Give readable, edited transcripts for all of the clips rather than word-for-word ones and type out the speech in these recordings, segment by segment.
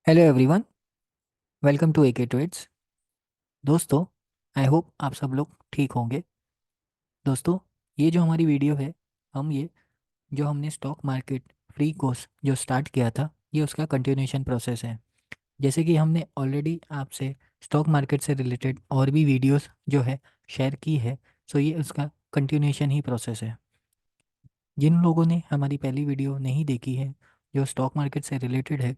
Hello everyone. Welcome to AK trades. दोस्तों, I hope आप सब लोग ठीक होंगे। दोस्तों, ये जो हमारी वीडियो है, हम ये जो हमने स्टॉक मार्केट फ्री कोर्स जो स्टार्ट किया था, ये उसका कंटिन्यूशन प्रोसेस है। जैसे कि हमने ऑलरेडी आपसे स्टॉक मार्केट से रिलेटेड और भी वीडियोस जो है शेयर की है, सो ये उसका कंटिन्यूशन ही प्रोसेस है। जिन लोगों ने हमारी पहली वीडियो नहीं देखी है जो स्टॉक मार्केट से रिलेटेड है,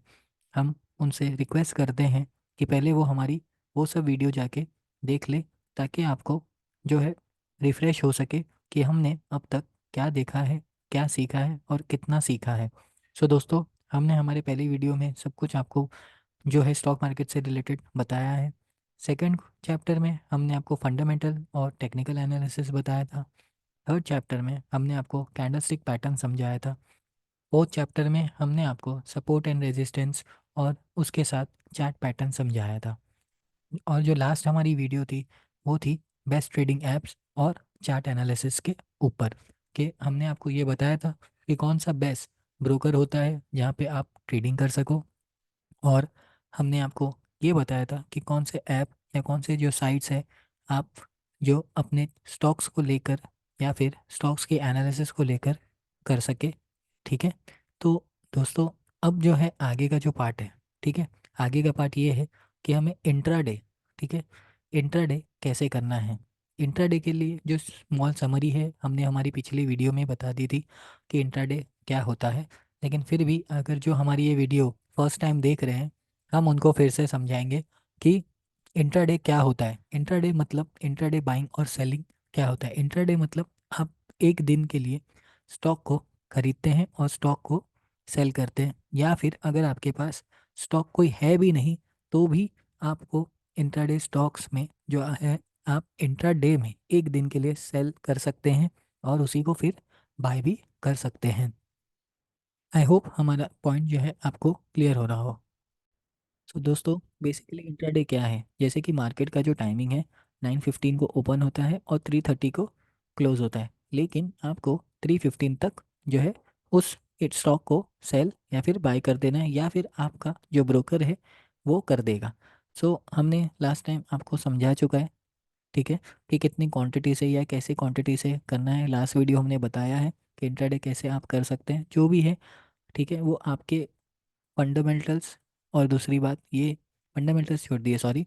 हम उनसे रिक्वेस्ट करते हैं कि पहले वो हमारी वो सब वीडियो जाके देख ले, ताकि आपको जो है रिफ़्रेश हो सके कि हमने अब तक क्या देखा है, क्या सीखा है और कितना सीखा है। सो दोस्तों, हमने हमारे पहली वीडियो में सब कुछ आपको जो है स्टॉक मार्केट से रिलेटेड बताया है। सेकंड चैप्टर में हमने आपको फंडामेंटल और टेक्निकल एनालिसिस बताया था। थर्ड चैप्टर में हमने आपको कैंडलस्टिक पैटर्न समझाया था। फोर्थ चैप्टर में हमने आपको सपोर्ट एंड रेजिस्टेंस और उसके साथ चार्ट पैटर्न समझाया था। और जो लास्ट हमारी वीडियो थी वो थी बेस्ट ट्रेडिंग एप्स और चार्ट एनालिसिस के ऊपर, कि हमने आपको ये बताया था कि कौन सा बेस्ट ब्रोकर होता है जहाँ पे आप ट्रेडिंग कर सको। और हमने आपको ये बताया था कि कौन से ऐप या कौन से जो साइट्स है आप जो अपने स्टॉक्स को लेकर या फिर स्टॉक्स के एनालिसिस को लेकर कर सके। ठीक है। तो दोस्तों, अब जो है आगे का जो पार्ट है, ठीक है, आगे का पार्ट ये है कि हमें इंट्राडे, ठीक है, इंट्राडे कैसे करना है। इंट्राडे के लिए जो स्मॉल समरी है हमने हमारी पिछली वीडियो में बता दी थी कि इंट्राडे क्या होता है। लेकिन फिर भी अगर जो हमारी ये वीडियो फर्स्ट टाइम देख रहे हैं, हम उनको फिर से समझाएंगे कि इंट्राडे क्या होता है। इंट्राडे मतलब इंट्राडे बाइंग और सेलिंग क्या होता है। इंट्राडे मतलब आप एक दिन के लिए स्टॉक को खरीदते हैं और स्टॉक को सेल करते हैं, या फिर अगर आपके पास स्टॉक कोई है भी नहीं तो भी आपको इंट्राडे स्टॉक्स में जो है आप इंट्राडे में एक दिन के लिए सेल कर सकते हैं और उसी को फिर बाय भी कर सकते हैं। आई होप हमारा पॉइंट जो है आपको क्लियर हो रहा हो। सो दोस्तों, बेसिकली इंट्राडे क्या है, जैसे कि मार्केट का जो टाइमिंग है 9:15 को ओपन होता है और 3:30 को क्लोज होता है, लेकिन आपको 3:15 तक जो है उस स्टॉक को सेल या फिर बाय कर देना है, या फिर आपका जो ब्रोकर है वो कर देगा। सो हमने लास्ट टाइम आपको समझा चुका है, ठीक है, कि कितनी क्वांटिटी से या कैसे क्वांटिटी से करना है। लास्ट वीडियो हमने बताया है कि इंट्राडे कैसे आप कर सकते हैं, जो भी है, ठीक है, वो आपके फंडामेंटल्स, और दूसरी बात ये, फंडामेंटल्स छोड़ दिए, सॉरी,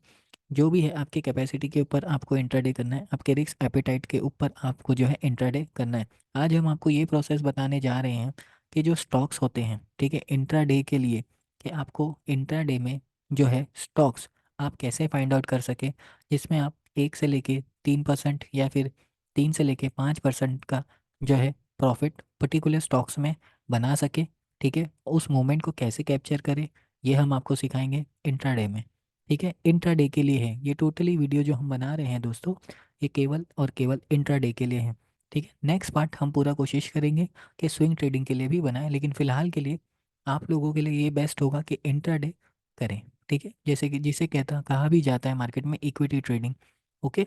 जो भी है आपके कैपेसिटी के ऊपर आपको इंट्राडे करना है, आपके रिस्क एपेटाइट के ऊपर आपको जो है इंट्राडे करना है। आज हम आपको ये प्रोसेस बताने जा रहे हैं कि जो स्टॉक्स होते हैं, ठीक है, इंट्राडे के लिए, कि आपको इंट्राडे में जो है स्टॉक्स आप कैसे फाइंड आउट कर सके, जिसमें आप 1 से लेके 3% या फिर 3 से लेके 5% का जो है प्रॉफिट पर्टिकुलर स्टॉक्स में बना सके। ठीक है, उस मोमेंट को कैसे कैप्चर करें, ये हम आपको सिखाएंगे इंट्राडे में। ठीक है, इंट्राडे के लिए है ये टोटली वीडियो जो हम बना रहे हैं दोस्तों, ये केवल और केवल इंट्राडे के लिए है। ठीक है, नेक्स्ट पार्ट हम पूरा कोशिश करेंगे कि स्विंग ट्रेडिंग के लिए भी बनाएं, लेकिन फिलहाल के लिए आप लोगों के लिए ये बेस्ट होगा कि इंट्राडे करें। ठीक है, जैसे कि जिसे कहा भी जाता है मार्केट में इक्विटी ट्रेडिंग। ओके।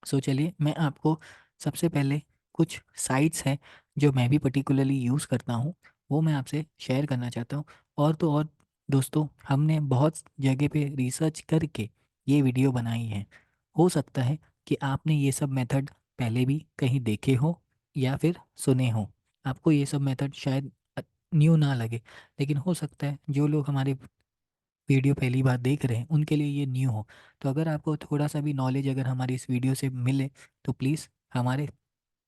सो चलिए, मैं आपको सबसे पहले कुछ साइट्स हैं जो मैं भी पर्टिकुलरली यूज़ करता हूँ, वो मैं आपसे शेयर करना चाहता हूँ। और तो और दोस्तों, हमने बहुत जगह पे रिसर्च करके ये वीडियो बनाई है। हो सकता है कि आपने ये सब मेथड पहले भी कहीं देखे हो या फिर सुने हो, आपको ये सब मेथड शायद न्यू ना लगे, लेकिन हो सकता है जो लोग हमारे वीडियो पहली बार देख रहे हैं उनके लिए ये न्यू हो। तो अगर आपको थोड़ा सा भी नॉलेज अगर हमारी इस वीडियो से मिले तो प्लीज़ हमारे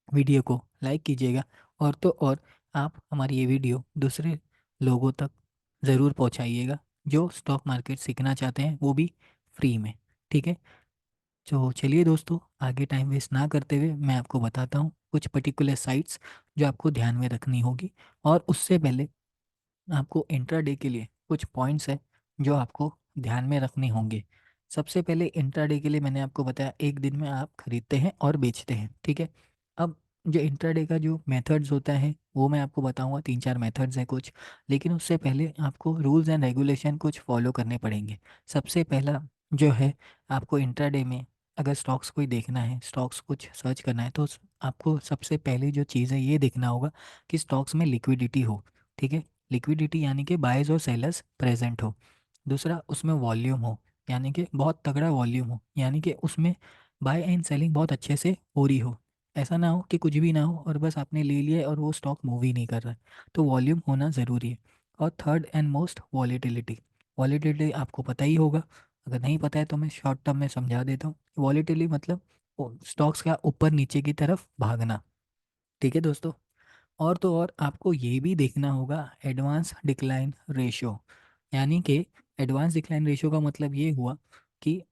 वीडियो को लाइक कीजिएगा। और तो और आप हमारी ये वीडियो दूसरे लोगों तक ज़रूर पहुंचाइएगा जो स्टॉक मार्केट सीखना चाहते हैं, वो भी फ्री में। ठीक है, तो चलिए दोस्तों, आगे टाइम वेस्ट ना करते हुए मैं आपको बताता हूँ कुछ पर्टिकुलर साइट्स जो आपको ध्यान में रखनी होगी। और उससे पहले आपको इंट्राडे के लिए कुछ पॉइंट्स है जो आपको ध्यान में रखने होंगे। सबसे पहले इंट्राडे के लिए मैंने आपको बताया एक दिन में आप खरीदते हैं और बेचते हैं। ठीक है, अब जो इंट्राडे का जो मेथड्स होता है वो मैं आपको बताऊंगा, 3-4 मेथड्स हैं कुछ, लेकिन उससे पहले आपको रूल्स एंड रेगुलेशन कुछ फॉलो करने पड़ेंगे। सबसे पहला जो है, आपको इंट्राडे में अगर स्टॉक्स कोई देखना है, स्टॉक्स कुछ सर्च करना है, तो आपको सबसे पहले जो चीज़ है ये देखना होगा कि स्टॉक्स में लिक्विडिटी हो। ठीक है, लिक्विडिटी यानी कि बायर्स और सेलर्स प्रेजेंट हो। दूसरा उसमें वॉल्यूम हो, यानी कि बहुत तगड़ा वॉल्यूम हो, यानी कि उसमें बाय एंड सेलिंग बहुत अच्छे से हो रही हो। ऐसा ना हो कि कुछ भी ना हो और बस आपने ले लिया है और वो स्टॉक मूव ही नहीं कर रहा है। तो वॉल्यूम होना ज़रूरी है। और third and most, volatility. Volatility आपको पता ही होगा, अगर नहीं पता है तो मैं शॉर्ट टर्म में समझा देता हूँ। वॉलीटिलिटी मतलब स्टॉक्स का ऊपर नीचे की तरफ भागना। ठीक है दोस्तों। और तो और आपको ये भी देखना होगा एडवांस डिक्लाइन रेशियो, यानी कि एडवांस डिक्लाइन रेशियो का मतलब ये हुआ कि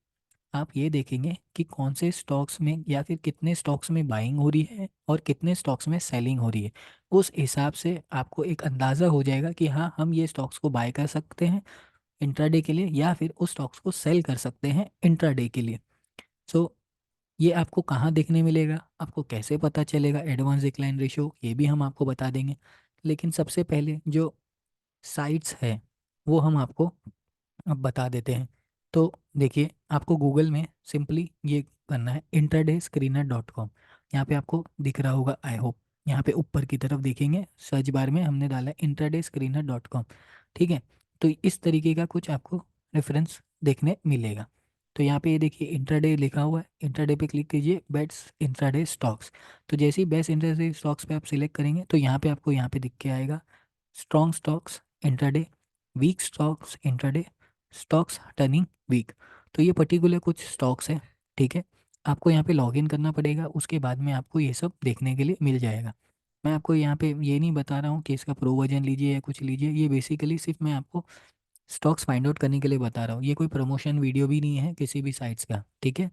आप ये देखेंगे कि कौन से स्टॉक्स में या फिर कितने स्टॉक्स में बाइंग हो रही है और कितने स्टॉक्स में सेलिंग हो रही है। उस हिसाब से आपको एक अंदाज़ा हो जाएगा कि हाँ, हम ये स्टॉक्स को बाय कर सकते हैं इंट्राडे के लिए, या फिर उस स्टॉक्स को सेल कर सकते हैं इंट्राडे के लिए। सो ये आपको कहाँ देखने मिलेगा, आपको कैसे पता चलेगा एडवांस डिक्लाइन रेशियो, ये भी हम आपको बता देंगे। लेकिन सबसे पहले जो साइट्स है वो हम आपको अब बता देते हैं। तो देखिए, आपको गूगल में सिंपली ये करना है intradayScreener.com। यहाँ पे आपको दिख रहा होगा, आई होप। यहाँ पे ऊपर की तरफ देखेंगे सर्च बार में हमने डाला है intradayScreener.com। ठीक है। तो इस तरीके का कुछ आपको रेफरेंस देखने मिलेगा। तो यहाँ पे ये देखिए इंट्राडे लिखा हुआ है, इंट्राडे पे क्लिक कीजिए, बेस्ट इंट्राडे स्टॉक्स। तो जैसे ही बेस्ट इंट्राडे स्टॉक्स पे आप सिलेक्ट करेंगे तो यहाँ पे आपको यहाँ पे दिख के आएगा strong stocks intraday, weak stocks intraday, stocks turning weak. तो ये पर्टिकुलर कुछ स्टॉक्स हैं। ठीक है। आपको यहाँ पे लॉगिन करना पड़ेगा, उसके बाद में आपको ये सब देखने के लिए मिल जाएगा। मैं आपको यहाँ पे ये नहीं बता रहा हूँ कि इसका प्रो वर्जन लीजिए या कुछ लीजिए, ये बेसिकली सिर्फ मैं आपको स्टॉक्स फाइंड आउट करने के लिए बता रहा हूँ, ये कोई प्रमोशन वीडियो भी नहीं है किसी भी साइट्स का। ठीक है।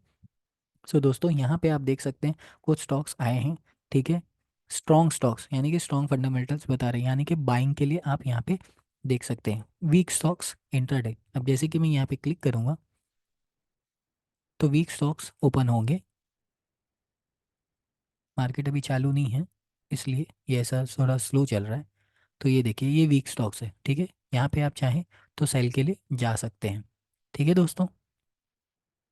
सो दोस्तों, यहाँ पे आप देख सकते हैं कुछ स्टॉक्स आए हैं। ठीक है। स्ट्रॉन्ग स्टॉक्स यानी कि स्ट्रॉन्ग फंडामेंटल्स बता रहे हैं, यानी कि बाइंग के लिए आप यहाँ पे देख सकते हैं। वीक स्टॉक्स इंट्राडे, अब जैसे कि मैं यहाँ पे क्लिक करूँगा तो वीक स्टॉक्स ओपन होंगे। मार्केट अभी चालू नहीं है, इसलिए ये ऐसा थोड़ा स्लो चल रहा है। तो ये देखिए, ये वीक स्टॉक्स है। ठीक है। यहाँ पे आप चाहें तो सेल के लिए जा सकते हैं। ठीक है दोस्तों।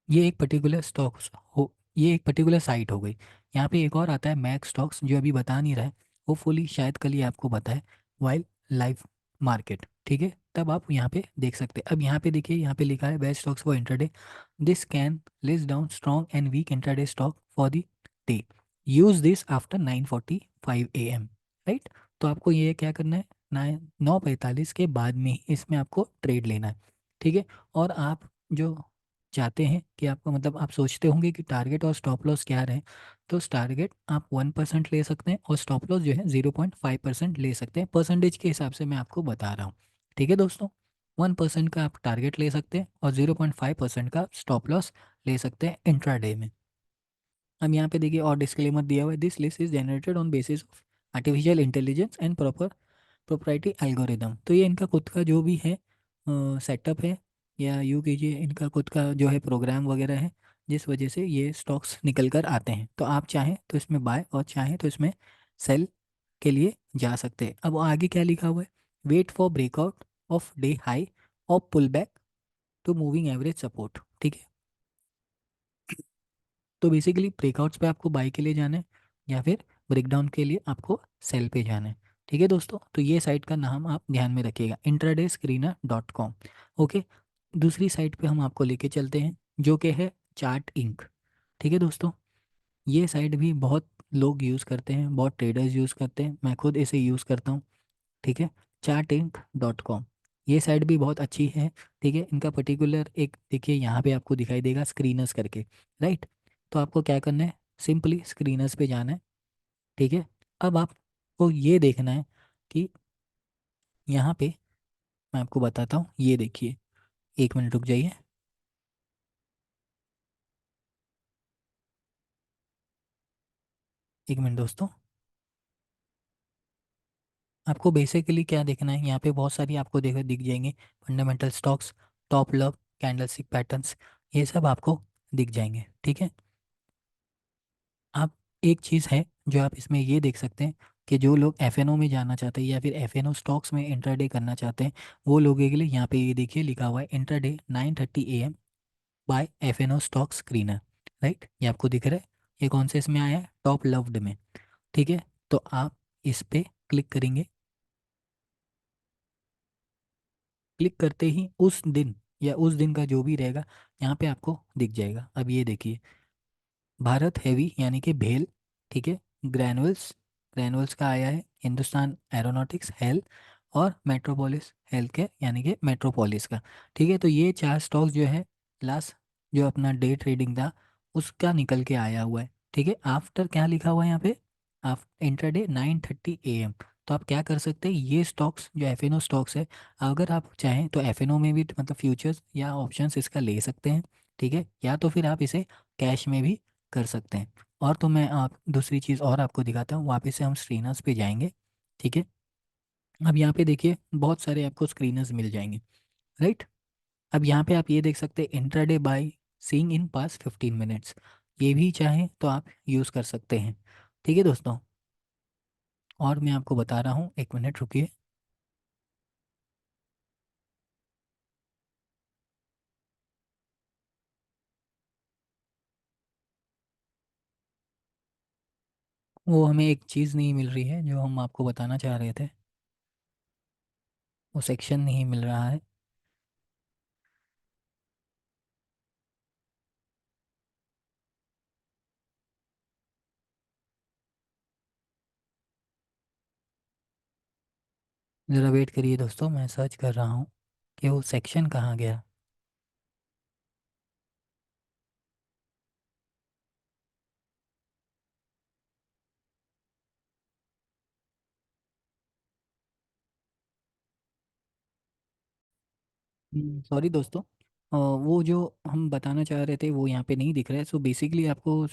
ये एक पर्टिकुलर स्टॉक्स हो, ये एक पर्टिकुलर साइट हो गई। यहाँ पे एक और आता है मैक स्टॉक्स, जो अभी बता नहीं रहा है, होपफुली शायद कल ही आपको बताए, वाइल्ड लाइफ मार्केट। ठीक है। तब आप यहाँ पे देख सकते हैं। अब यहाँ पे देखिए, यहाँ पे लिखा है best stocks for intraday, this can list down strong and weak intraday stock for the day, use this after 9:45 AM। Right. तो आपको ये क्या करना है, 9:45 के बाद में ही इसमें आपको ट्रेड लेना है। ठीक है। और आप जो चाहते हैं कि आपको, मतलब आप सोचते होंगे कि टारगेट और स्टॉप लॉस क्या रहे, तो टारगेट आप 1% ले सकते हैं और स्टॉप लॉस जो है 0.5% ले सकते हैं। परसेंटेज के हिसाब से मैं आपको बता रहा हूँ। ठीक है दोस्तों। 1% का आप टारगेट ले सकते हैं और 0.5% का स्टॉप लॉस ले सकते हैं इंट्राडे में। हम यहाँ पे देखिए और डिस्क्लेमर दिया हुआ है, this list is generated on basis of artificial intelligence and proper proprietary algorithm. तो ये इनका खुद का जो भी है सेटअप है, या यूँ कीजिए इनका खुद का जो है प्रोग्राम वगैरह है, जिस वजह से ये स्टॉक्स निकल कर आते हैं। तो आप चाहें तो इसमें बाय और चाहें तो इसमें सेल के लिए जा सकते हैं। अब आगे क्या लिखा हुआ है, wait for breakout of day high और pull back to moving average support. ठीक है। तो बेसिकली ब्रेकआउट्स पे आपको बाई के लिए जाना है, या फिर ब्रेकडाउन के लिए आपको सेल पे जाना है। ठीक है दोस्तों। तो ये साइट का नाम आप ध्यान में रखिएगा, intradayScreener.com। ओके। दूसरी साइट पे हम आपको लेके चलते हैं, जो कि है चार्ट इंक। ठीक है दोस्तों। ये साइट भी बहुत लोग यूज़ करते हैं, बहुत ट्रेडर्स यूज़ करते हैं, मैं खुद इसे यूज़ करता हूँ। ठीक है। chartink.com, ये साइट भी बहुत अच्छी है। ठीक है। इनका पर्टिकुलर एक देखिए, यहाँ पे आपको दिखाई देगा स्क्रीनर्स करके। राइट। तो आपको क्या करना है, सिंपली स्क्रीनर्स पे जाना है। ठीक है। अब आपको ये देखना है कि यहाँ पे मैं आपको बताता हूँ, ये देखिए, एक मिनट रुक जाइए। एक मिनट दोस्तों। आपको बेसिकली क्या देखना है, यहाँ पे बहुत सारी आपको दिख जाएंगे fundamental stocks, top love, candlestick patterns, ये सब आपको दिख जाएंगे। ठीक है। आप एक चीज़ है जो आप इसमें ये देख सकते हैं कि जो लोग एफएनओ में जाना चाहते हैं या फिर एफएनओ स्टॉक्स में इंट्राडे करना चाहते हैं, वो लोगों के लिए यहाँ पे ये देखिए लिखा हुआ है intraday 9:30 AM by FNO stock screener. Right. ये आपको दिख रहा है, ये कौन से इसमें आया है, टॉप लव्ड में। ठीक है। तो आप इस पे क्लिक करेंगे, क्लिक करते ही उस दिन या उस दिन का जो भी रहेगा यहाँ पे आपको दिख जाएगा। अब ये देखिए, भारत हेवी यानी कि भेल, ठीक है, ग्रैनुअल्स, ग्रैनुअल्स का आया है, हिंदुस्तान एरोनॉटिक्स हेल, और मेट्रोपोलिस हेल्थ केयर यानी कि मेट्रोपोलिस का। ठीक है, तो ये चार स्टॉक्स जो है लास्ट जो अपना डे ट्रेडिंग था उसका निकल के आया हुआ है। ठीक है, आफ्टर क्या लिखा हुआ है यहाँ पे, आफ्टर इंटरडे 9:30 AM। तो आप क्या कर सकते हैं, ये स्टॉक्स जो एफ एन ओ स्टॉक्स है, अगर आप चाहें तो एफ एन ओ में भी मतलब फ्यूचर्स या ऑप्शंस इसका ले सकते हैं। ठीक है, या तो फिर आप इसे कैश में भी कर सकते हैं। और तो मैं आप दूसरी चीज़ और आपको दिखाता हूँ, वापस से हम स्क्रीनर्स पे जाएंगे। ठीक है, अब यहाँ पे देखिए बहुत सारे आपको स्क्रीनर्स मिल जाएंगे, राइट। अब यहाँ पे आप ये देख सकते हैं, intraday by seeing in pass 15 minutes, ये भी चाहें तो आप यूज़ कर सकते हैं। ठीक है दोस्तों, और मैं आपको बता रहा हूँ, एक मिनट रुकिए। वो हमें एक चीज़ नहीं मिल रही है जो हम आपको बताना चाह रहे थे, वो सेक्शन नहीं मिल रहा है। ज़रा वेट करिए दोस्तों, मैं सर्च कर रहा हूँ कि वो सेक्शन कहाँ गया। सॉरी दोस्तों, वो जो हम बताना चाह रहे थे वो यहाँ पे नहीं दिख रहा है। सो बेसिकली आपको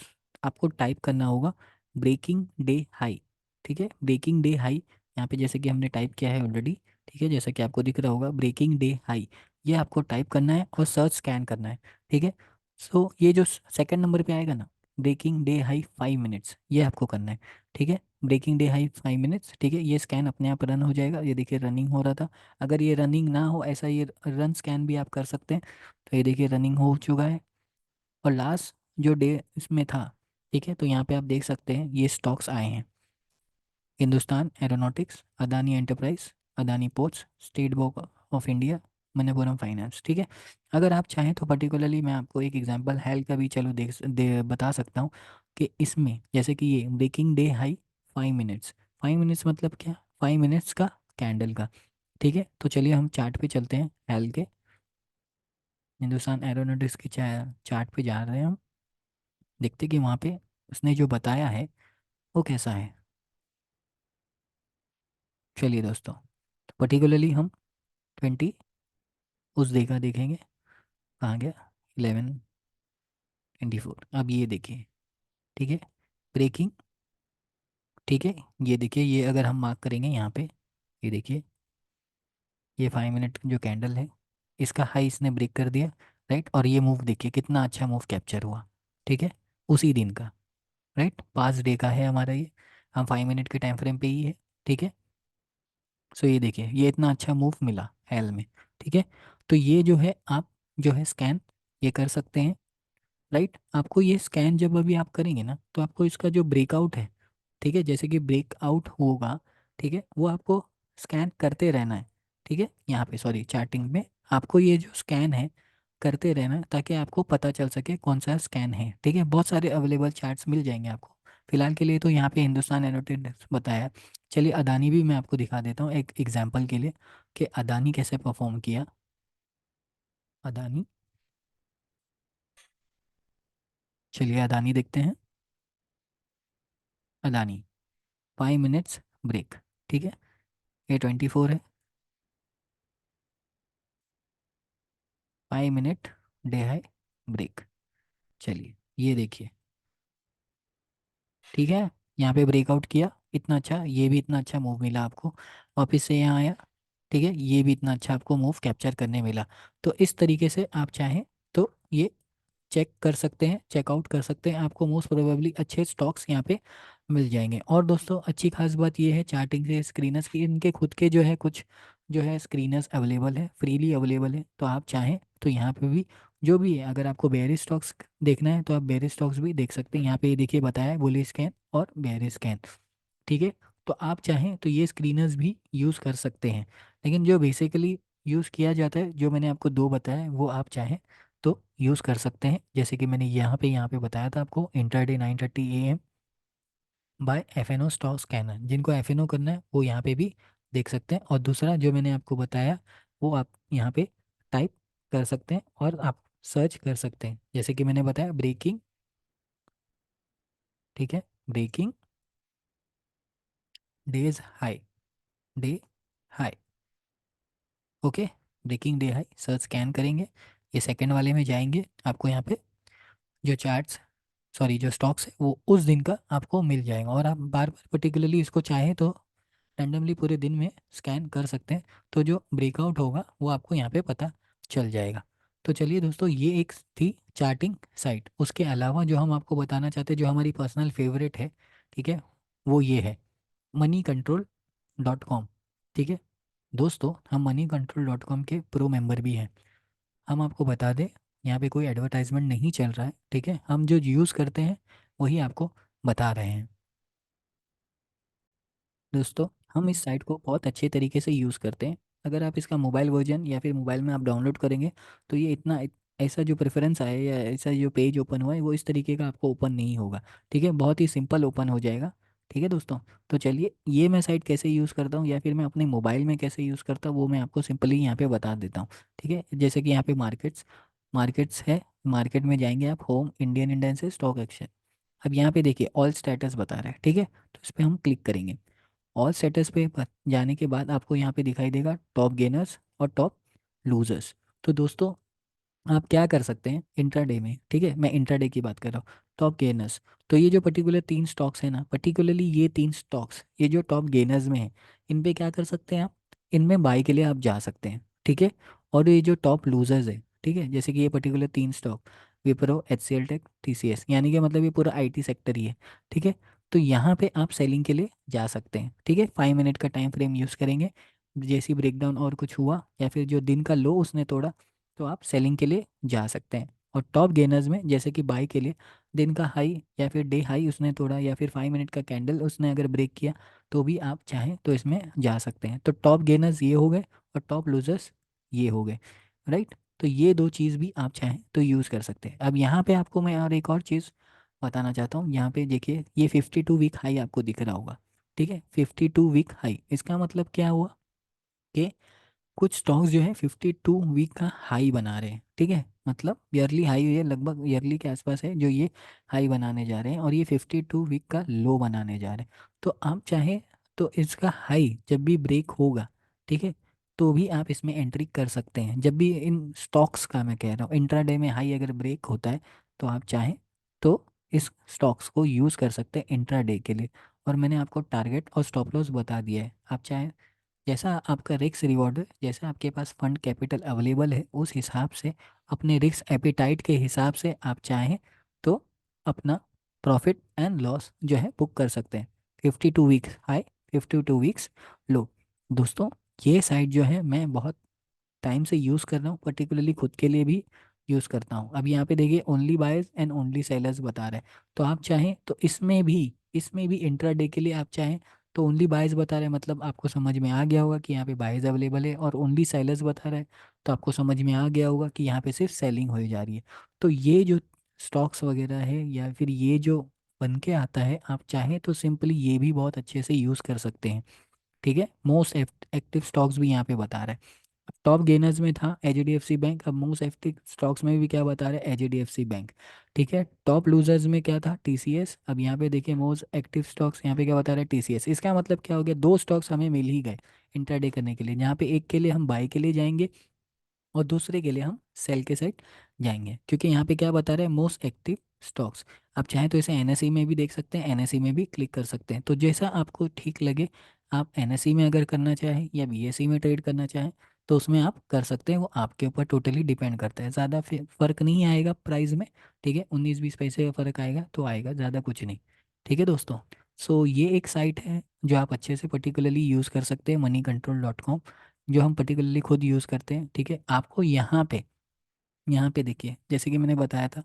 आपको टाइप करना होगा ब्रेकिंग डे हाई। ठीक है, ब्रेकिंग डे हाई, यहाँ पे जैसे कि हमने टाइप किया है ऑलरेडी। ठीक है, जैसा कि आपको दिख रहा होगा ब्रेकिंग डे हाई, ये आपको टाइप करना है और सर्च स्कैन करना है। ठीक है, सो ये जो सेकंड नंबर पे आएगा ना, ब्रेकिंग डे हाई 5 मिनट्स, ये आपको करना है। ठीक है, ब्रेकिंग डे हाई 5 मिनट्स, ठीक है, ये स्कैन अपने आप रन हो जाएगा। ये देखिए रनिंग हो रहा था। अगर ये रनिंग ना हो, ऐसा ये रन स्कैन भी आप कर सकते हैं। तो ये देखिए रनिंग हो चुका है, और लास्ट जो डे इसमें था, ठीक है, तो यहाँ पे आप देख सकते हैं ये स्टॉक्स आए हैं, Hindustan aeronautics, Adani enterprise, Adani ports, state bank of India, Manappuram finance. ठीक है, अगर आप चाहें तो पर्टिकुलरली मैं आपको एक एग्जांपल हेल्थ का भी चलो बता सकता हूँ कि इसमें जैसे कि ये breaking day high 5 minutes, 5 minutes मतलब क्या, 5 मिनट्स का कैंडल का। ठीक है, तो चलिए हम चार्ट पे चलते हैं हेल्थ के, हिंदुस्तान एरोनॉटिक्स के चार्ट पे जा रहे हैं हम, देखते कि वहाँ पे उसने जो बताया है वो कैसा है। चलिए दोस्तों, तो पर्टिकुलरली हम 20 उस देखा देखेंगे, कहाँ गया, 11:24। अब ये देखिए, ठीक है, ब्रेकिंग, ठीक है, ये देखिए, ये अगर हम मार्क करेंगे यहाँ पे, ये देखिए, ये 5 मिनट जो कैंडल है इसका हाई इसने ब्रेक कर दिया, राइट। और ये मूव देखिए कितना अच्छा मूव कैप्चर हुआ। ठीक है, उसी दिन का, राइट, पाँच डे का है हमारा ये, हम 5 मिनट के टाइम फ्रेम पे ही है। ठीक है, सो ये देखिए ये इतना अच्छा मूव मिला हेल में। ठीक है, तो ये जो है आप जो है स्कैन ये कर सकते हैं, राइट। आपको ये स्कैन जब अभी आप करेंगे ना, तो आपको इसका जो ब्रेकआउट है, ठीक है, जैसे कि ब्रेकआउट होगा, ठीक है, वो आपको स्कैन करते रहना है। ठीक है, यहाँ पे सॉरी चार्टिंग में आपको ये जो स्कैन है करते रहना है, ताकि आपको पता चल सके कौन सा स्कैन है। ठीक है, बहुत सारे अवेलेबल चार्ट्स मिल जाएंगे आपको। फिलहाल के लिए तो यहाँ पे हिंदुस्तान एरोनॉटिक्स बताया है। चलिए अदानी भी मैं आपको दिखा देता हूँ एक एग्जांपल के लिए कि अदानी कैसे परफॉर्म किया। अदानी, चलिए अदानी देखते हैं। अदानी 5 मिनट्स ब्रेक, ठीक है, A24 है, 5 मिनट डे हाई ब्रेक। चलिए ये देखिए, ठीक है, यहाँ पे ब्रेकआउट किया इतना अच्छा, ये भी इतना अच्छा मूव मिला आपको, वापस से यहाँ आया। ठीक है, ये भी इतना अच्छा आपको मूव कैप्चर करने मिला। तो इस तरीके से आप चाहें तो ये चेक कर सकते हैं, चेकआउट कर सकते हैं, आपको मोस्ट प्रोबेबली अच्छे स्टॉक्स यहाँ पे मिल जाएंगे। और दोस्तों अच्छी खास बात ये है चार्टिंग से स्क्रीनर्स की, इनके खुद के जो है कुछ जो है स्क्रीनर्स अवेलेबल है, फ्रीली अवेलेबल है। तो आप चाहें तो यहाँ पे भी जो भी है, अगर आपको बेयरिश स्टॉक्स देखना है तो आप बेयरिश स्टॉक्स भी देख सकते हैं। यहाँ पे ये देखिए बताया है बुलिश स्कैन और बेयरिश स्कैन। ठीक है, तो आप चाहें तो ये स्क्रीनर्स भी यूज़ कर सकते हैं। लेकिन जो बेसिकली यूज़ किया जाता है, जो मैंने आपको दो बताया है, वो आप चाहें तो यूज़ कर सकते हैं। जैसे कि मैंने यहाँ पे बताया था आपको, intraday 9:30 AM by F stock scanner. जिनको एफ करना है वो यहाँ पे भी देख सकते हैं। और दूसरा जो मैंने आपको बताया वो आप यहाँ पे टाइप कर सकते हैं और आप सर्च कर सकते हैं। जैसे कि मैंने बताया ब्रेकिंग, ठीक है, breaking days high, day high, okay, breaking day high search scan करेंगे। ये सेकंड वाले में जाएंगे, आपको यहाँ पे जो चार्ट्स, सॉरी जो स्टॉक्स है वो उस दिन का आपको मिल जाएगा। और आप बार बार पर्टिकुलरली इसको चाहें तो रैंडमली पूरे दिन में स्कैन कर सकते हैं, तो जो ब्रेकआउट होगा वो आपको यहाँ पे पता चल जाएगा। तो चलिए दोस्तों, ये एक थी चार्टिंग साइट। उसके अलावा जो हम आपको बताना चाहते हैं, जो हमारी पर्सनल फेवरेट है, ठीक है, वो ये है moneycontrol.com। ठीक है दोस्तों, हम moneycontrol.com के प्रो मेंबर भी हैं। हम आपको बता दें, यहाँ पे कोई एडवर्टाइजमेंट नहीं चल रहा है, ठीक है, हम जो यूज़ करते हैं वही आपको बता रहे हैं। दोस्तों, हम इस साइट को बहुत अच्छे तरीके से यूज़ करते हैं। अगर आप इसका मोबाइल वर्जन या फिर मोबाइल में आप डाउनलोड करेंगे तो ये ऐसा जो प्रेफरेंस आया या ऐसा जो पेज ओपन हुआ है वो इस तरीके का आपको ओपन नहीं होगा। ठीक है, बहुत ही सिंपल ओपन हो जाएगा। ठीक है दोस्तों, तो चलिए, ये मैं साइट कैसे यूज़ करता हूँ या फिर मैं अपने मोबाइल में कैसे यूज़ करता हूँ वो मैं आपको सिंपली यहाँ पे बता देता हूँ। ठीक है, जैसे कि यहाँ पे मार्केट्स मार्केट्स है, मार्केट में जाएंगे आप, home, Indian index, stock exchange. अब यहाँ पे देखिए ऑल स्टेटस बता रहा है, ठीक है, तो इस पर हम क्लिक करेंगे। ऑल स्टेटस पे जाने के बाद आपको यहाँ पे दिखाई देगा टॉप गेनर्स और टॉप लूजर्स। तो दोस्तों, आप क्या कर सकते हैं इंट्राडे में, ठीक है, मैं इंट्राडे की बात कर रहा हूँ। टॉप गेनर्स, तो ये जो पर्टिकुलर तीन स्टॉक्स हैं ना, पर्टिकुलरली ये तीन स्टॉक्स, ये जो टॉप गेनर्स में है, इन पे क्या कर सकते हैं आप, इनमें बाई के लिए आप जा सकते हैं। ठीक है, और ये जो टॉप लूजर्स है, ठीक है, जैसे कि ये पर्टिकुलर तीन stock, Wipro, HCL take, TCS, यानी कि मतलब ये पूरा IT सेक्टर ही है। ठीक है, तो यहाँ पे आप सेलिंग के लिए जा सकते हैं। ठीक है, 5 मिनट का टाइम फ्रेम यूज़ करेंगे, जैसी ब्रेकडाउन और कुछ हुआ या फिर जो दिन का लो उसने तोड़ा, तो आप सेलिंग के लिए जा सकते हैं। और टॉप गेनर्स में जैसे कि बाई के लिए, दिन का हाई या फिर डे हाई उसने तोड़ा या फिर 5 मिनट का कैंडल उसने अगर ब्रेक किया, तो भी आप चाहें तो इसमें जा सकते हैं। तो टॉप गेनर्स ये हो गए और टॉप लूजर्स ये हो गए, राइट। तो ये दो चीज़ भी आप चाहें तो यूज़ कर सकते हैं। अब यहाँ पे आपको मैं और एक और चीज़ बताना चाहता हूँ। यहाँ पे देखिए, ये 52 वीक हाई आपको दिख रहा होगा। ठीक है, 52 वीक हाई, इसका मतलब क्या हुआ कि कुछ स्टॉक्स जो है 52 वीक का हाई बना रहे हैं। ठीक है, मतलब ईयरली हाई है, लगभग ईयरली के आसपास है जो ये हाई बनाने जा रहे हैं, और ये 52 वीक का लो बनाने जा रहे हैं। तो आप चाहें तो इसका हाई जब भी ब्रेक होगा, ठीक है, तो भी आप इसमें एंट्री कर सकते हैं। जब भी इन स्टॉक्स का मैं कह रहा हूँ, इंट्राडे में हाई अगर ब्रेक होता है, तो आप चाहें तो इस स्टॉक्स को यूज़ कर सकते हैं इंट्राडे के लिए। और मैंने आपको टारगेट और स्टॉप लॉस बता दिया है। आप चाहें, जैसा आपका रिस्क रिवॉर्ड है, जैसा आपके पास फंड कैपिटल अवेलेबल है, उस हिसाब से, अपने रिस्क एपिटाइट के हिसाब से आप चाहें तो अपना प्रॉफिट एंड लॉस जो है बुक कर सकते हैं। 52 वीक्स हाई, 52 वीक्स लो। दोस्तों, ये साइट जो है मैं बहुत टाइम से यूज़ कर रहा हूँ, पर्टिकुलरली खुद के लिए भी यूज़ करता हूँ। अब यहाँ पे देखिए only buyers and only sellers बता रहे हैं, तो आप चाहें तो इसमें भी इंट्राडे के लिए आप चाहें तो ओनली बायर्स बता रहे हैं, मतलब आपको समझ में आ गया होगा कि यहाँ पे बायर्स अवेलेबल है, और ओनली सेलर्स बता रहे हैं तो आपको समझ में आ गया होगा कि यहाँ पे सिर्फ सेलिंग हो जा रही है। तो ये जो स्टॉक्स वगैरह है या फिर ये जो बन के आता है, आप चाहें तो सिंपली ये भी बहुत अच्छे से यूज़ कर सकते हैं। ठीक है, मोस्ट एक्टिव स्टॉक्स भी यहाँ पे बता रहा है। अब टॉप गेनर्स में था HDFC बैंक, अब मोस्ट एक्टिव स्टॉक्स में भी क्या बता रहे हैं, HDFC बैंक। ठीक है, टॉप लूजर्स में क्या था, TCS। अब यहाँ पे देखिए मोस्ट एक्टिव स्टॉक्स यहाँ पे क्या बता रहे हैं, TCS। इसका मतलब क्या हो गया, दो स्टॉक्स हमें मिल ही गए इंट्राडे करने के लिए, जहाँ पे एक के लिए हम बाई के लिए जाएंगे और दूसरे के लिए हम सेल के साइड जाएंगे, क्योंकि यहाँ पे क्या बता रहे हैं, मोस्ट एक्टिव स्टॉक्स। आप चाहें तो इसे NSE में भी देख सकते हैं, NSE में भी क्लिक कर सकते हैं, तो जैसा आपको ठीक लगे। आप NSE में अगर करना चाहें या BSE में ट्रेड करना चाहें तो उसमें आप कर सकते हैं, वो आपके ऊपर टोटली डिपेंड करता है। ज़्यादा फर्क नहीं आएगा प्राइस में। ठीक है, 19-20 पैसे का फ़र्क आएगा तो आएगा, ज़्यादा कुछ नहीं। ठीक है दोस्तों, सो ये एक साइट है जो आप अच्छे से पर्टिकुलरली यूज़ कर सकते हैं, moneycontrol.com, जो हम पर्टिकुलरली खुद यूज़ करते हैं। ठीक है, आपको यहाँ पे देखिए, जैसे कि मैंने बताया था,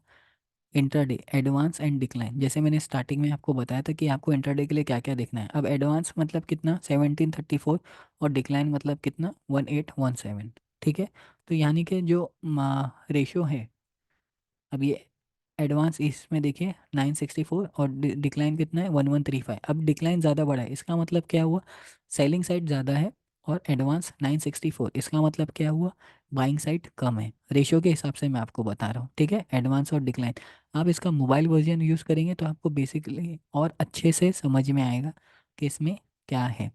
इंट्राडे, एडवांस एंड डिक्लाइन, जैसे मैंने स्टार्टिंग में आपको बताया था कि आपको इंट्राडे के लिए क्या क्या देखना है। अब एडवांस मतलब कितना, 1734, और डिक्लाइन मतलब कितना, 1817। ठीक है। तो यानी कि जो रेशो है, अब ये एडवांस इसमें देखिए 964 और डिक्लाइन कितना है 1135। अब डिक्लाइन ज़्यादा बड़ा है, इसका मतलब क्या हुआ, सेलिंग साइड ज़्यादा है, और एडवांस 964, इसका मतलब क्या हुआ, बाइंग साइड कम है। रेशियो के हिसाब से मैं आपको बता रहा हूँ, ठीक है, एडवांस और डिक्लाइन। आप इसका मोबाइल वर्जन यूज़ करेंगे तो आपको बेसिकली और अच्छे से समझ में आएगा कि इसमें क्या है।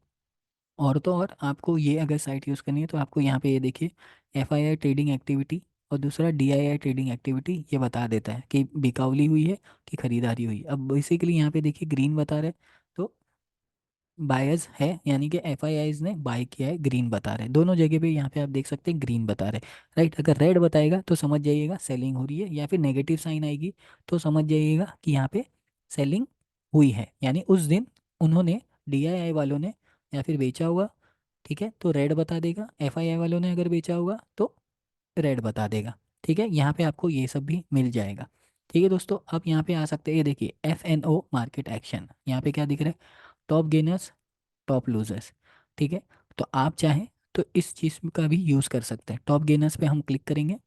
और तो और आपको ये अगर साइट यूज़ करनी है तो आपको यहाँ पे ये देखिए, FII ट्रेडिंग एक्टिविटी और दूसरा DII ट्रेडिंग एक्टिविटी, ये बता देता है कि बिकावली हुई है कि खरीदारी हुई। अब बेसिकली यहाँ पे देखिए ग्रीन बता रहे, तो बायर्स है, यानी कि FIIs ने बाय किया है, ग्रीन बता रहे हैं दोनों जगह पे। यहाँ पे आप देख सकते हैं ग्रीन बता रहे, राइट। अगर रेड बताएगा तो समझ जाइएगा सेलिंग हो रही है, या फिर नेगेटिव साइन आएगी तो समझ जाइएगा कि यहाँ पे सेलिंग हुई है, यानी उस दिन उन्होंने, DII वालों ने या फिर बेचा हुआ, ठीक है, तो रेड बता देगा। FII वालों ने अगर बेचा होगा तो रेड बता देगा, ठीक है। यहाँ पे आपको ये सब भी मिल जाएगा, ठीक है दोस्तों। अब यहाँ पे आ सकते हैं, ये देखिए FNO मार्केट एक्शन, यहाँ पे क्या दिख रहा है, टॉप गेनर्स, टॉप लूजर्स, ठीक है। तो आप चाहें तो इस चीज़ का भी यूज़ कर सकते हैं। टॉप गेनर्स पे हम क्लिक करेंगे,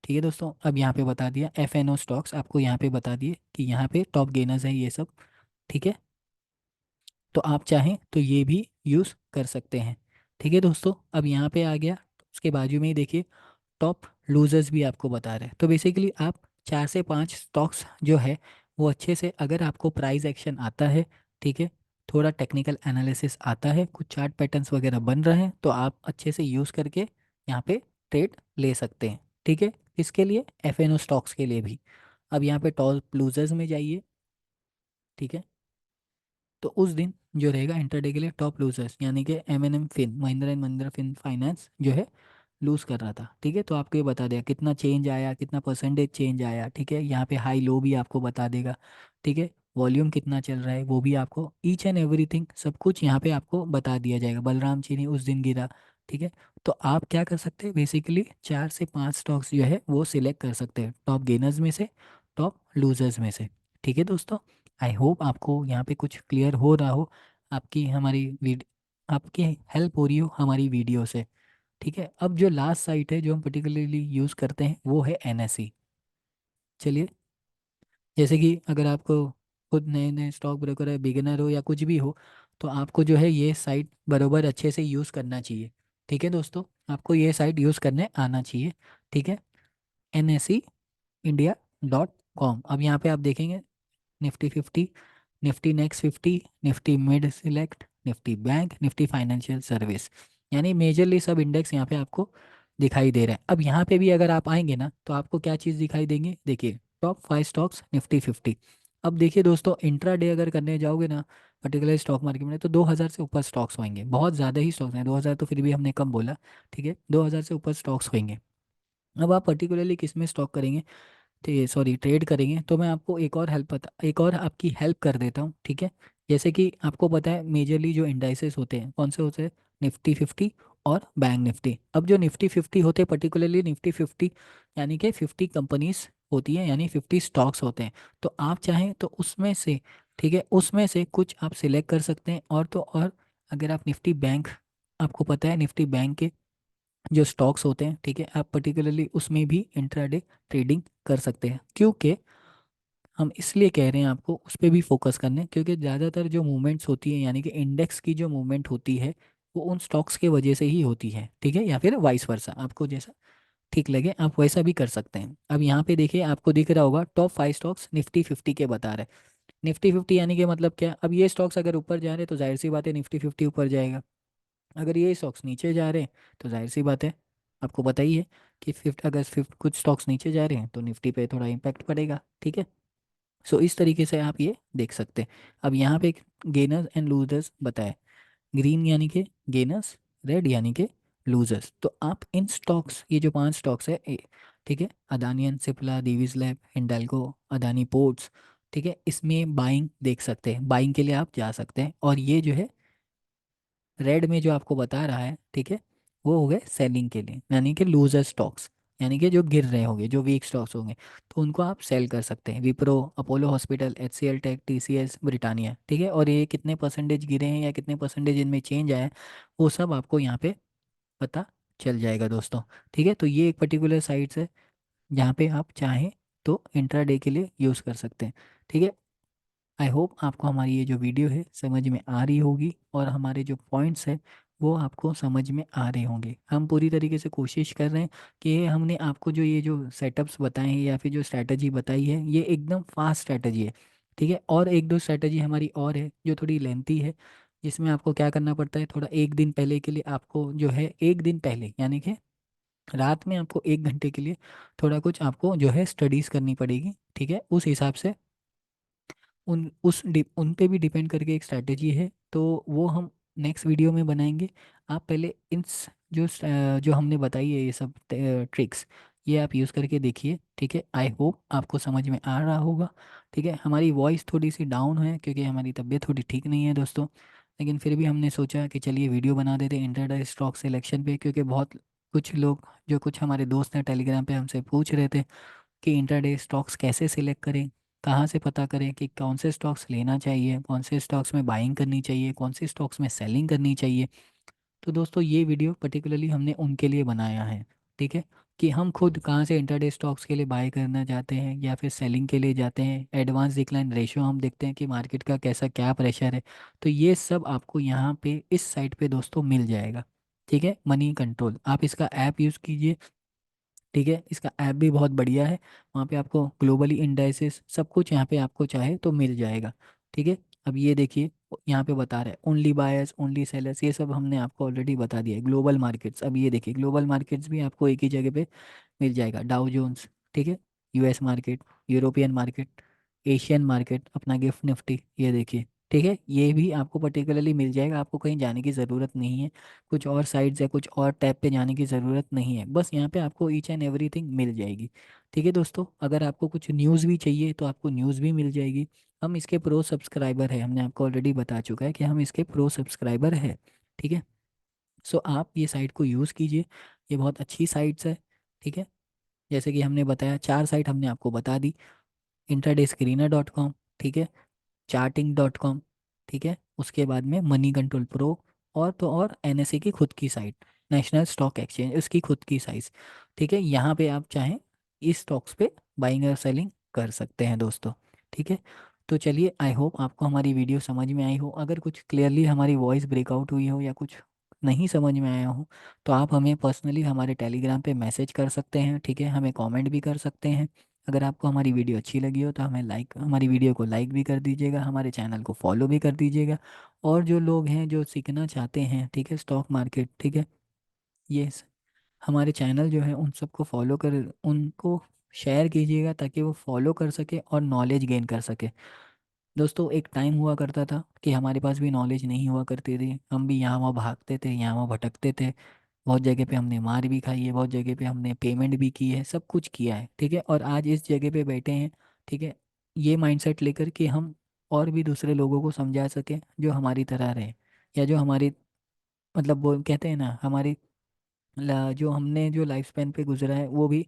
ठीक है दोस्तों। अब यहाँ पे बता दिया FNO स्टॉक्स, आपको यहाँ पे बता दिए कि यहाँ पे टॉप गेनर्स है ये सब, ठीक है। तो आप चाहें तो ये भी यूज़ कर सकते हैं, ठीक है दोस्तों। अब यहाँ पे आ गया, उसके बाजू में ही देखिए टॉप लूजर्स भी आपको बता रहे हैं। तो बेसिकली आप 4 से 5 स्टॉक्स जो है वो अच्छे से, अगर आपको प्राइस एक्शन आता है, ठीक है, थोड़ा टेक्निकल एनालिसिस आता है, कुछ चार्ट पैटर्न्स वगैरह बन रहे हैं, तो आप अच्छे से यूज़ करके यहाँ पे ट्रेड ले सकते हैं, ठीक है। इसके लिए FNO स्टॉक्स के लिए भी। अब यहाँ पे टॉप लूजर्स में जाइए, ठीक है। तो उस दिन जो रहेगा इंटरडे के लिए टॉप लूजर्स, यानी कि M&M fin, Mahindra and Mahindra fin finance जो है लूज़ कर रहा था, ठीक है। तो आपको ये बता देगा कितना चेंज आया, कितना परसेंटेज चेंज आया, ठीक है। यहाँ पे हाई लो भी आपको बता देगा, ठीक है। वॉल्यूम कितना चल रहा है वो भी आपको, ईच एंड एवरीथिंग सब कुछ यहाँ पे आपको बता दिया जाएगा। बलराम चीनी उस दिन गिरा, ठीक है। तो आप क्या कर सकते हैं, बेसिकली 4 से 5 स्टॉक्स जो है वो सिलेक्ट कर सकते हैं, टॉप गेनर्स में से, टॉप लूजर्स में से, ठीक है दोस्तों। आई होप आपको यहाँ पे कुछ क्लियर हो रहा हो, आपकी हमारी आपकी हेल्प हो रही हो हमारी वीडियो से, ठीक है। अब जो लास्ट साइट है जो हम पर्टिकुलरली यूज़ करते हैं वो है NSE। चलिए, जैसे कि अगर आपको खुद नए नए स्टॉक ब्रोकर है, बिगिनर हो या कुछ भी हो, तो आपको जो है ये साइट बरोबर अच्छे से यूज़ करना चाहिए, ठीक है दोस्तों। आपको ये साइट यूज़ करने आना चाहिए, ठीक है। NSEindia.com। अब यहाँ पे आप देखेंगे Nifty 50, Nifty next 50, Nifty mid select, Nifty bank, Nifty financial service, यानी मेजरली सब इंडेक्स यहाँ पे आपको दिखाई दे रहा है। अब यहाँ पे भी अगर आप आएंगे ना तो आपको क्या चीज़ दिखाई देंगे, देखिए टॉप 5 स्टॉक्स निफ्टी 50। अब देखिए दोस्तों, इंट्रा डे अगर करने जाओगे ना पर्टिकुलर स्टॉक मार्केट में, तो 2000 से ऊपर स्टॉक्स होंगे, बहुत ज़्यादा ही स्टॉक्स हैं, 2000 तो फिर भी हमने कम बोला, ठीक है, 2000 से ऊपर स्टॉक्स होंगे। अब आप पर्टिकुलरली किस में स्टॉक करेंगे, सॉरी ट्रेड करेंगे, तो मैं आपको एक और आपकी हेल्प कर देता हूँ, ठीक है। जैसे कि आपको पता है मेजरली जो इंडाइसेस होते हैं कौन से होते हैं, निफ्टी 50 और बैंक निफ्टी। अब जो निफ्टी 50 होते हैं, पर्टिकुलरली निफ्टी 50 यानी कि 50 कंपनीज होती है, यानी 50 स्टॉक्स होते हैं। तो आप चाहें तो उसमें से, ठीक है, उसमें से कुछ आप सिलेक्ट कर सकते हैं। और तो और अगर आप निफ्टी बैंक, आपको पता है निफ्टी बैंक के जो स्टॉक्स होते हैं, ठीक है, आप पर्टिकुलरली उसमें भी इंट्राडे ट्रेडिंग कर सकते हैं। क्योंकि हम इसलिए कह रहे हैं आपको उस पर भी फोकस करने, क्योंकि ज़्यादातर जो मूवमेंट्स होती है, यानी कि इंडेक्स की जो मूवमेंट होती है वो उन स्टॉक्स के वजह से ही होती है, ठीक है, या फिर वाइस वर्सा, आपको जैसा ठीक लगे आप वैसा भी कर सकते हैं। अब यहाँ पे देखिए आपको दिख रहा होगा टॉप 5 स्टॉक्स निफ्टी 50 के बता रहे हैं। निफ्टी 50 यानी कि मतलब क्या, अब ये स्टॉक्स अगर ऊपर जा रहे हैं तो जाहिर सी बात है निफ्टी 50 ऊपर जाएगा। अगर ये स्टॉक्स नीचे जा रहे हैं तो जाहिर सी बात है, आपको पता ही है कि अगर कुछ स्टॉक्स नीचे जा रहे हैं तो निफ्टी पे थोड़ा इम्पैक्ट पड़ेगा, ठीक है। सो इस तरीके से आप ये देख सकते हैं। अब यहाँ पे गेनर्स एंड लूजर्स बताए, ग्रीन यानी कि गेनर्स, रेड यानी कि लूजर्स। तो आप इन स्टॉक्स, ये जो 5 स्टॉक्स है ठीक है, Adani and Cipla, Divi's lab, Hindalco, Adani ports, ठीक है, इसमें बाइंग देख सकते हैं, बाइंग के लिए आप जा सकते हैं। और ये जो है रेड में जो आपको बता रहा है, ठीक है, वो हो गए सेलिंग के लिए, यानी कि लूजर स्टॉक्स, यानी कि जो गिर रहे होंगे, जो वीक स्टॉक्स होंगे, तो उनको आप सेल कर सकते हैं। Wipro, Apollo hospital, HCL take, TCS, Britannia, ठीक है। और ये कितने परसेंटेज गिरे हैं या कितने परसेंटेज इनमें चेंज आया है, वो सब आपको यहाँ पे पता चल जाएगा दोस्तों। ठीक है, तो ये एक पर्टिकुलर साइट्स है जहाँ पे आप चाहें तो इंट्राडे के लिए यूज़ कर सकते हैं। ठीक है, आई होप आपको हमारी ये जो वीडियो है समझ में आ रही होगी, और हमारे जो पॉइंट्स है वो आपको समझ में आ रहे होंगे। हम पूरी तरीके से कोशिश कर रहे हैं कि हमने आपको जो ये जो सेटअप्स बताए हैं या फिर जो स्ट्रैटेजी बताई है ये एकदम फास्ट स्ट्रैटेजी है। ठीक है, और एक दो स्ट्रैटेजी हमारी और है जो थोड़ी लेंथी है, जिसमें आपको क्या करना पड़ता है, थोड़ा एक दिन पहले के लिए आपको जो है, एक दिन पहले यानी कि रात में आपको 1 घंटे के लिए थोड़ा कुछ आपको जो है स्टडीज़ करनी पड़ेगी। ठीक है, उस हिसाब से उन पे भी डिपेंड करके एक स्ट्रैटेजी है, तो वो हम नेक्स्ट वीडियो में बनाएंगे। आप पहले जो हमने बताई है ये सब ट्रिक्स, ये आप यूज़ करके देखिए। ठीक है, आई होप आपको समझ में आ रहा होगा। ठीक है, हमारी वॉइस थोड़ी सी डाउन है क्योंकि हमारी तबीयत थोड़ी ठीक नहीं है दोस्तों, लेकिन फिर भी हमने सोचा कि चलिए वीडियो बना देते हैं इंटरडे स्टॉक सिलेक्शन पे, क्योंकि बहुत कुछ लोग, जो कुछ हमारे दोस्त हैं टेलीग्राम पे, हमसे पूछ रहे थे कि इंट्राडे स्टॉक्स कैसे सिलेक्ट करें, कहाँ से पता करें कि कौन से स्टॉक्स लेना चाहिए, कौन से स्टॉक्स में बाइंग करनी चाहिए, कौन से स्टॉक्स में सेलिंग करनी चाहिए। तो दोस्तों ये वीडियो पर्टिकुलरली हमने उनके लिए बनाया है। ठीक है, कि हम खुद कहाँ से इंट्राडे स्टॉक्स के लिए बाय करना चाहते हैं या फिर सेलिंग के लिए जाते हैं, एडवांस डिक्लाइन रेशियो हम देखते हैं कि मार्केट का कैसा क्या प्रेशर है। तो ये सब आपको यहाँ पे इस साइट पे दोस्तों मिल जाएगा। ठीक है, मनी कंट्रोल, आप इसका ऐप यूज़ कीजिए। ठीक है, इसका ऐप भी बहुत बढ़िया है, वहाँ पे आपको ग्लोबली इंडाइसेस सब कुछ यहाँ पे आपको चाहे तो मिल जाएगा। ठीक है, अब ये देखिए यहाँ पे बता रहा है ओनली बायर्स ओनली सेलर्स, ये सब हमने आपको ऑलरेडी बता दिया है। ग्लोबल मार्केट्स, अब ये देखिए ग्लोबल मार्केट्स भी आपको एक ही जगह पे मिल जाएगा, डाउ जोन्स। ठीक है, US market, European market, Asian market, अपना गिफ्ट निफ्टी, ये देखिए। ठीक है, ये भी आपको पर्टिकुलरली मिल जाएगा, आपको कहीं जाने की ज़रूरत नहीं है, कुछ और साइट्स या कुछ और टैब पे जाने की ज़रूरत नहीं है, बस यहाँ पे आपको ईच एंड एवरीथिंग मिल जाएगी। ठीक है दोस्तों, अगर आपको कुछ न्यूज़ भी चाहिए तो आपको न्यूज़ भी मिल जाएगी। हम इसके प्रो सब्सक्राइबर हैं, हमने आपको ऑलरेडी बता चुका है कि हम इसके प्रो सब्सक्राइबर हैं। ठीक है, सो आप ये साइट को यूज़ कीजिए, ये बहुत अच्छी साइट्स है। ठीक है, जैसे कि हमने बताया 4 साइट हमने आपको बता दी, intradescreener.com, ठीक है, charting.com, ठीक है, उसके बाद में मनी कंट्रोल प्रो, और तो और एनएसए की खुद की साइट, नेशनल स्टॉक एक्सचेंज, उसकी खुद की साइट। ठीक है, यहाँ पे आप चाहें इस स्टॉक्स पे बाइंग और सेलिंग कर सकते हैं दोस्तों। ठीक है, तो चलिए आई होप आपको हमारी वीडियो समझ में आई हो। अगर कुछ क्लियरली हमारी वॉइस ब्रेकआउट हुई हो या कुछ नहीं समझ में आया हो तो आप हमें पर्सनली हमारे टेलीग्राम पे मैसेज कर सकते हैं। ठीक है, हमें कमेंट भी कर सकते हैं। अगर आपको हमारी वीडियो अच्छी लगी हो तो हमारी वीडियो को लाइक भी कर दीजिएगा, हमारे चैनल को फॉलो भी कर दीजिएगा। और जो लोग हैं जो सीखना चाहते हैं, ठीक है, स्टॉक मार्केट, ठीक है, ये हमारे चैनल जो है उन सबको फॉलो कर, उनको शेयर कीजिएगा ताकि वो फॉलो कर सके और नॉलेज गेन कर सके। दोस्तों एक टाइम हुआ करता था कि हमारे पास भी नॉलेज नहीं हुआ करती थी, हम भी यहाँ वहाँ भागते थे, यहाँ वहाँ भटकते थे, बहुत जगह पे हमने मार भी खाई है, बहुत जगह पे हमने पेमेंट भी की है, सब कुछ किया है। ठीक है, और आज इस जगह पे बैठे हैं। ठीक है, ये माइंडसेट लेकर कि हम और भी दूसरे लोगों को समझा सकें जो हमारी तरह रहे, या जो हमारी, मतलब वो कहते हैं ना, जो हमने जो लाइफ स्पेन पे गुजरा है वो भी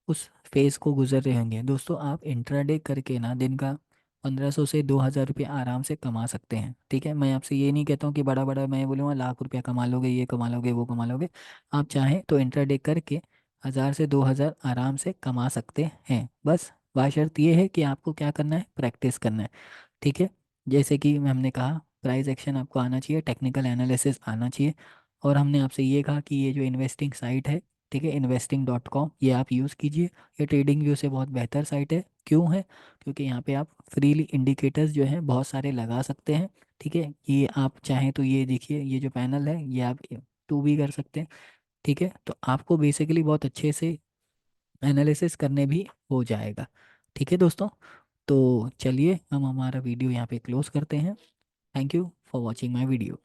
उस फेज़ को गुजर रहे होंगे। दोस्तों आप इंट्राडे करके ना दिन का 1500 से 2000 रुपये आराम से कमा सकते हैं। ठीक है, मैं आपसे ये नहीं कहता हूँ कि बड़ा बड़ा मैं बोलूँगा लाख रुपया कमा लोगे, ये कमा लोगे, वो कमा लोगे। आप चाहें तो इंट्राडे करके 1000 से 2000 आराम से कमा सकते हैं, बस बाशर्त ये है कि आपको क्या करना है, प्रैक्टिस करना है। ठीक है, जैसे कि हमने कहा प्राइस एक्शन आपको आना चाहिए, टेक्निकल एनालिसिस आना चाहिए, और हमने आपसे ये कहा कि ये जो इन्वेस्टिंग साइट है, ठीक है, investing.com, ये आप यूज़ कीजिए। ये ट्रेडिंग व्यू से बहुत बेहतर साइट है। क्यों है? क्योंकि यहाँ पे आप फ्रीली इंडिकेटर्स जो हैं बहुत सारे लगा सकते हैं। ठीक है, ये आप चाहें तो ये देखिए, ये जो पैनल है ये आप टू भी कर सकते हैं। ठीक है, तो आपको बेसिकली बहुत अच्छे से एनालिसिस करने भी हो जाएगा। ठीक है दोस्तों, तो चलिए हम हमारा वीडियो यहाँ पे क्लोज करते हैं। Thank you for watching my video.